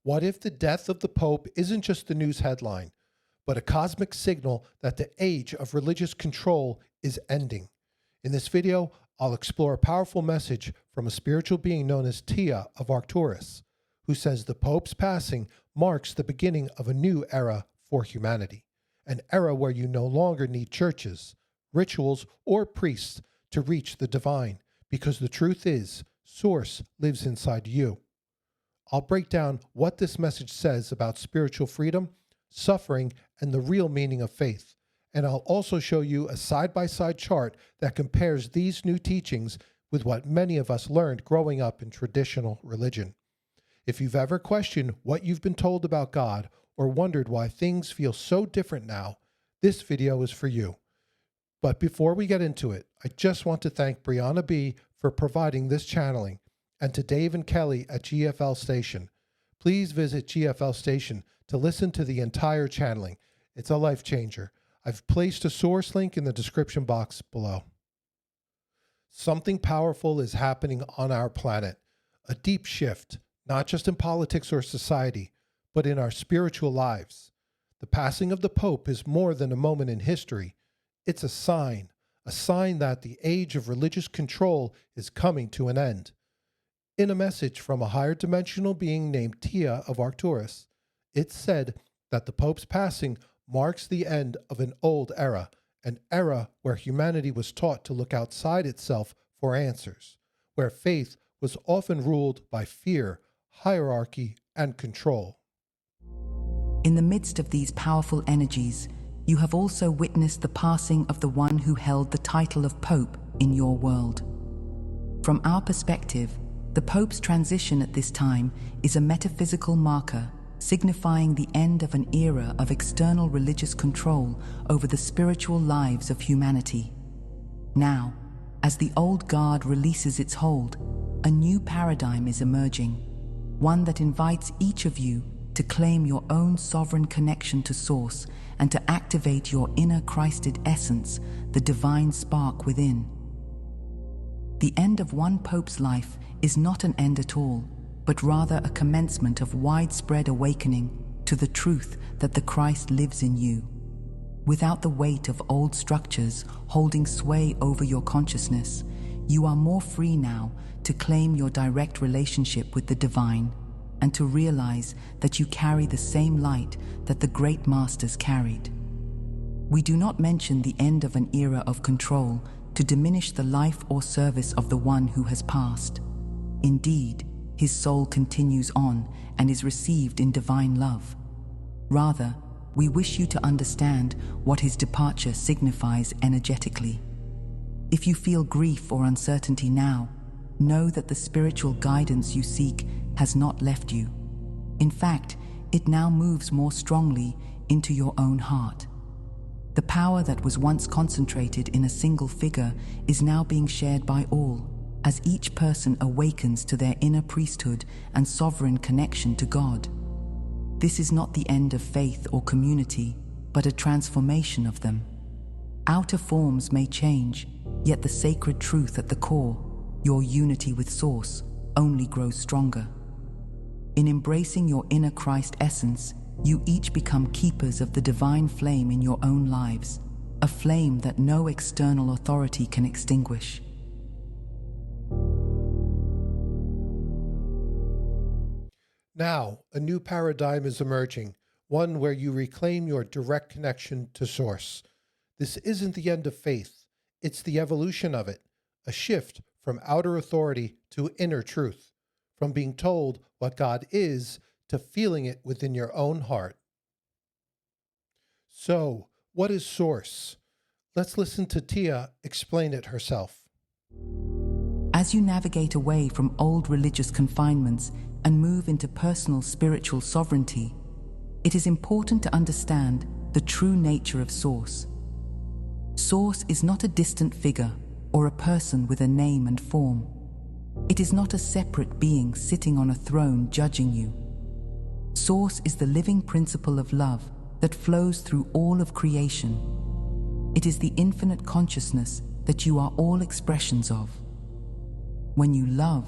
What if the death of the Pope isn't just a news headline, but a cosmic signal that the age of religious control is ending? In this video, I'll explore a powerful message from a spiritual being known as Tia of Arcturus, who says the Pope's passing marks the beginning of a new era for humanity, an era where you no longer need churches, rituals, or priests to reach the divine, because the truth is, Source lives inside you. I'll break down what this message says about spiritual freedom, suffering, and the real meaning of faith. And I'll also show you a side-by-side chart that compares these new teachings with what many of us learned growing up in traditional religion. If you've ever questioned what you've been told about God or wondered why things feel so different now, this video is for you. But before we get into it, I just want to thank Brianna B. for providing this channeling, and to Dave and Kelly at GFL Station. Please visit GFL Station to listen to the entire channeling. It's a life changer. I've placed a source link in the description box below. Something powerful is happening on our planet. A deep shift, not just in politics or society, but in our spiritual lives. The passing of the Pope is more than a moment in history. It's a sign that the age of religious control is coming to an end. In a message from a higher dimensional being named Tia of Arcturus, it said that the Pope's passing marks the end of an old era, an era where humanity was taught to look outside itself for answers, where faith was often ruled by fear, hierarchy, and control. In the midst of these powerful energies, you have also witnessed the passing of the one who held the title of Pope in your world. From our perspective, the Pope's transition at this time is a metaphysical marker signifying the end of an era of external religious control over the spiritual lives of humanity. Now, as the old guard releases its hold, a new paradigm is emerging, one that invites each of you to claim your own sovereign connection to Source and to activate your inner Christed essence, the divine spark within. The end of one Pope's life is not an end at all, but rather a commencement of widespread awakening to the truth that the Christ lives in you. Without the weight of old structures holding sway over your consciousness, you are more free now to claim your direct relationship with the divine and to realize that you carry the same light that the great masters carried. We do not mention the end of an era of control to diminish the life or service of the one who has passed. Indeed, his soul continues on and is received in divine love. Rather, we wish you to understand what his departure signifies energetically. If you feel grief or uncertainty now, know that the spiritual guidance you seek has not left you. In fact, it now moves more strongly into your own heart. The power that was once concentrated in a single figure is now being shared by all, as each person awakens to their inner priesthood and sovereign connection to God. This is not the end of faith or community, but a transformation of them. Outer forms may change, yet the sacred truth at the core, your unity with Source, only grows stronger. In embracing your inner Christ essence, you each become keepers of the divine flame in your own lives, a flame that no external authority can extinguish. Now, a new paradigm is emerging, one where you reclaim your direct connection to Source. This isn't the end of faith, it's the evolution of it, a shift from outer authority to inner truth, from being told what God is to feeling it within your own heart. So, what is Source? Let's listen to Tia explain it herself. As you navigate away from old religious confinements and move into personal spiritual sovereignty, it is important to understand the true nature of Source. Source is not a distant figure or a person with a name and form. It is not a separate being sitting on a throne judging you. Source is the living principle of love that flows through all of creation. It is the infinite consciousness that you are all expressions of. When you love,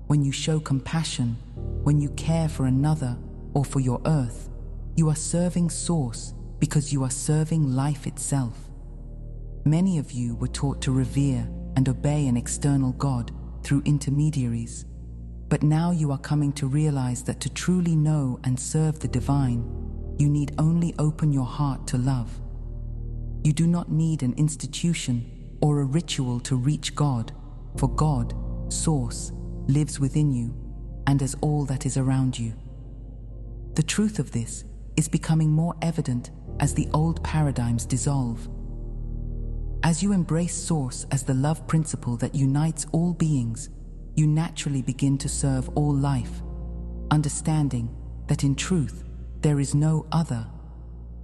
when you show compassion, when you care for another, or for your earth. You are serving Source because you are serving life itself. Many of you were taught to revere and obey an external God through intermediaries, but now you are coming to realize that to truly know and serve the divine, you need only open your heart to love. You do not need an institution or a ritual to reach God, for God, Source, lives within you and as all that is around you. The truth of this is becoming more evident as the old paradigms dissolve. As you embrace Source as the love principle that unites all beings, you naturally begin to serve all life, understanding that in truth, there is no other.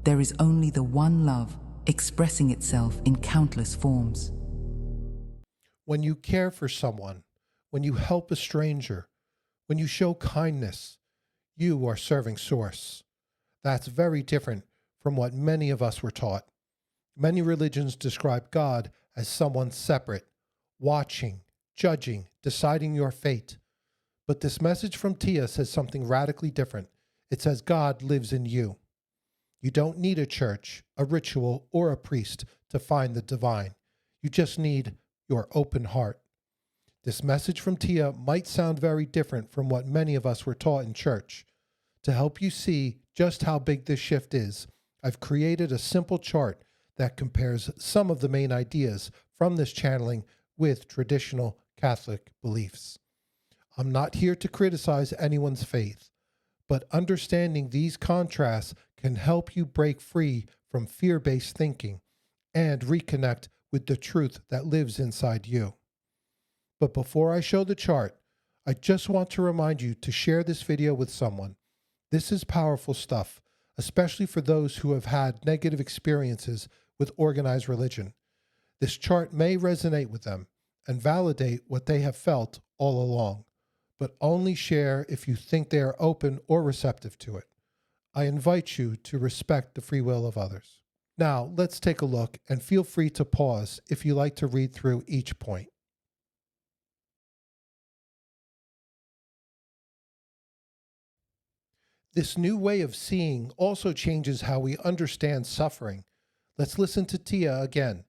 There is only the one love expressing itself in countless forms. When you care for someone, when you help a stranger, when you show kindness, you are serving Source. That's very different from what many of us were taught. Many religions describe God as someone separate, watching, judging, deciding your fate. But this message from Tia says something radically different. It says God lives in you. You don't need a church, a ritual, or a priest to find the divine. You just need your open heart. This message from Tia might sound very different from what many of us were taught in church. To help you see just how big this shift is, I've created a simple chart that compares some of the main ideas from this channeling with traditional Catholic beliefs. I'm not here to criticize anyone's faith, but understanding these contrasts can help you break free from fear-based thinking and reconnect with the truth that lives inside you. But before I show the chart, I just want to remind you to share this video with someone. This is powerful stuff, especially for those who have had negative experiences with organized religion. This chart may resonate with them and validate what they have felt all along, but only share if you think they are open or receptive to it. I invite you to respect the free will of others. Now, let's take a look, and feel free to pause if you like to read through each point. This new way of seeing also changes how we understand suffering. Let's listen to Tia again.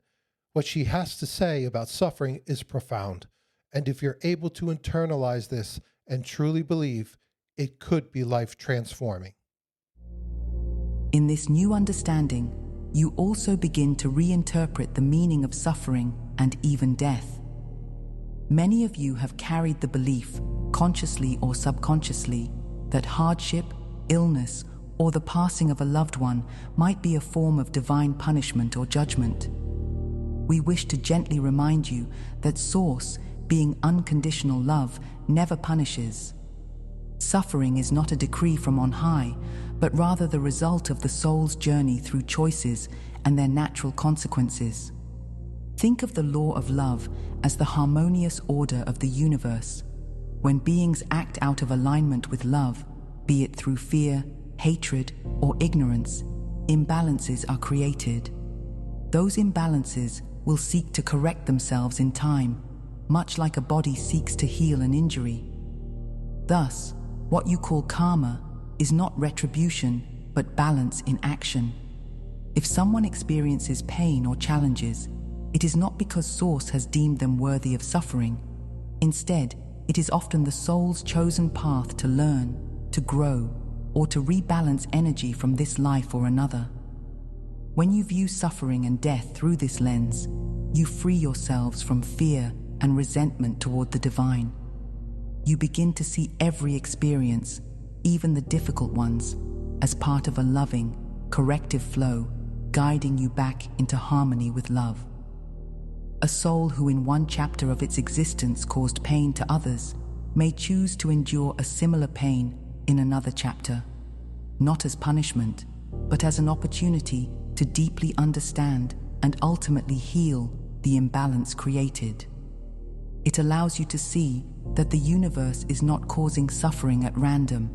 What she has to say about suffering is profound, and if you're able to internalize this and truly believe, it could be life-transforming. In this new understanding, you also begin to reinterpret the meaning of suffering and even death. Many of you have carried the belief, consciously or subconsciously, that hardship, illness, or the passing of a loved one might be a form of divine punishment or judgment. We wish to gently remind you that Source, being unconditional love, never punishes. Suffering is not a decree from on high, but rather the result of the soul's journey through choices and their natural consequences. Think of the law of love as the harmonious order of the universe. When beings act out of alignment with love, be it through fear, hatred, or ignorance, imbalances are created. Those imbalances will seek to correct themselves in time, much like a body seeks to heal an injury. Thus, what you call karma is not retribution, but balance in action. If someone experiences pain or challenges, it is not because Source has deemed them worthy of suffering. Instead, it is often the soul's chosen path to learn, to grow, or to rebalance energy from this life or another. When you view suffering and death through this lens, you free yourselves from fear and resentment toward the divine. You begin to see every experience, even the difficult ones, as part of a loving, corrective flow, guiding you back into harmony with love. A soul who in one chapter of its existence caused pain to others may choose to endure a similar pain in another chapter, not as punishment, but as an opportunity to deeply understand and ultimately heal the imbalance created. It allows you to see that the universe is not causing suffering at random,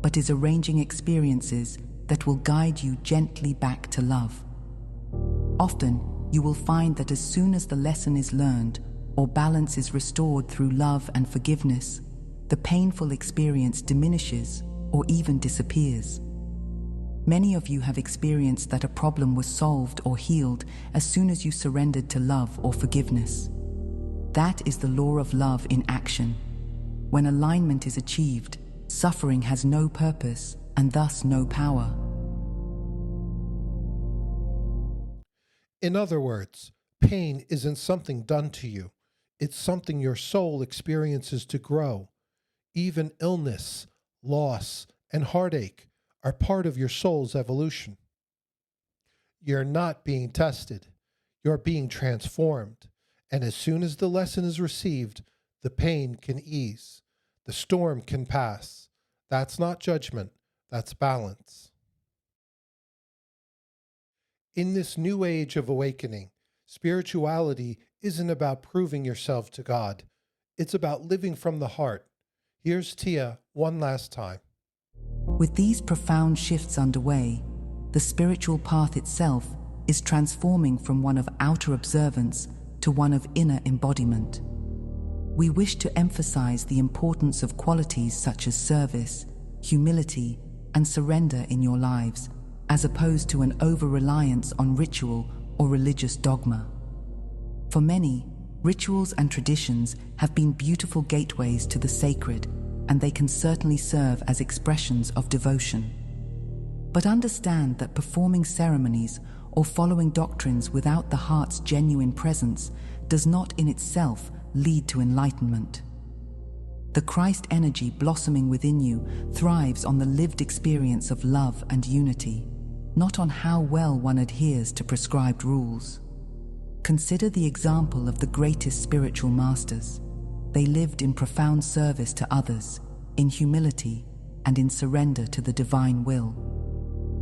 but is arranging experiences that will guide you gently back to love. Often, you will find that as soon as the lesson is learned or balance is restored through love and forgiveness, the painful experience diminishes or even disappears. Many of you have experienced that a problem was solved or healed as soon as you surrendered to love or forgiveness. That is the law of love in action. When alignment is achieved, suffering has no purpose and thus no power. In other words, pain isn't something done to you. It's something your soul experiences to grow. Even illness, loss, and heartache are part of your soul's evolution. You're not being tested. You're being transformed. And as soon as the lesson is received, the pain can ease. The storm can pass. That's not judgment. That's balance. In this new age of awakening, spirituality isn't about proving yourself to God. It's about living from the heart. Here's Tia one last time. With these profound shifts underway, the spiritual path itself is transforming from one of outer observance to one of inner embodiment. We wish to emphasize the importance of qualities such as service, humility, and surrender in your lives, as opposed to an over-reliance on ritual or religious dogma. For many, rituals and traditions have been beautiful gateways to the sacred, and they can certainly serve as expressions of devotion. But understand that performing ceremonies or following doctrines without the heart's genuine presence does not in itself lead to enlightenment. The Christ energy blossoming within you thrives on the lived experience of love and unity, not on how well one adheres to prescribed rules. Consider the example of the greatest spiritual masters. They lived in profound service to others, in humility, and in surrender to the divine will.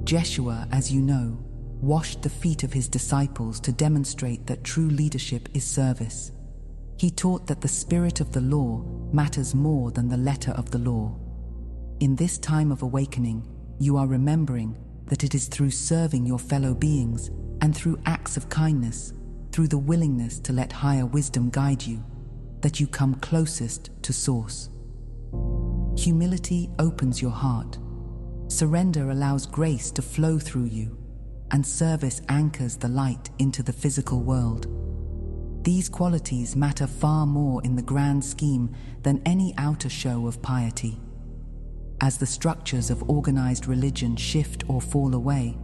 Jeshua, as you know, washed the feet of his disciples to demonstrate that true leadership is service. He taught that the spirit of the law matters more than the letter of the law. In this time of awakening, you are remembering that it is through serving your fellow beings and through acts of kindness, through the willingness to let higher wisdom guide you, that you come closest to Source. Humility opens your heart. Surrender allows grace to flow through you, and service anchors the light into the physical world. These qualities matter far more in the grand scheme than any outer show of piety. As the structures of organized religion shift or fall away,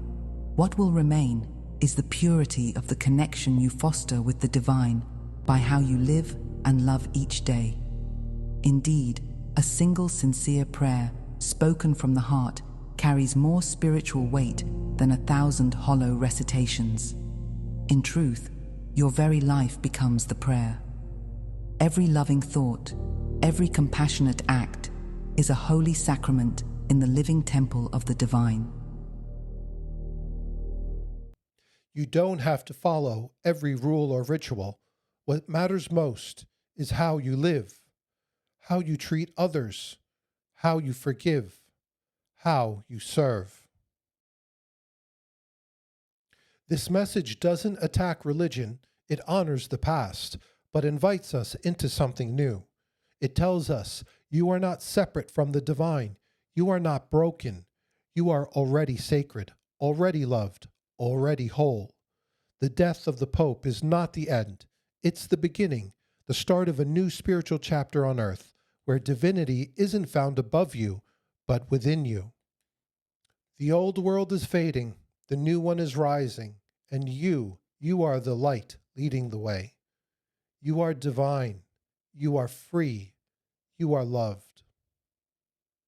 what will remain is the purity of the connection you foster with the divine by how you live and love each day. Indeed, a single sincere prayer, spoken from the heart, carries more spiritual weight than 1,000 hollow recitations. In truth, your very life becomes the prayer. Every loving thought, every compassionate act is a holy sacrament in the living temple of the divine. You don't have to follow every rule or ritual. What matters most is how you live, how you treat others, how you forgive, how you serve. This message doesn't attack religion, it honors the past, but invites us into something new. It tells us you are not separate from the divine, you are not broken, you are already sacred, already loved, already whole. The death of the Pope is not the end, it's the beginning, the start of a new spiritual chapter on earth, where divinity isn't found above you, but within you. The old world is fading, the new one is rising, and you are the light leading the way. You are divine, you are free, you are love.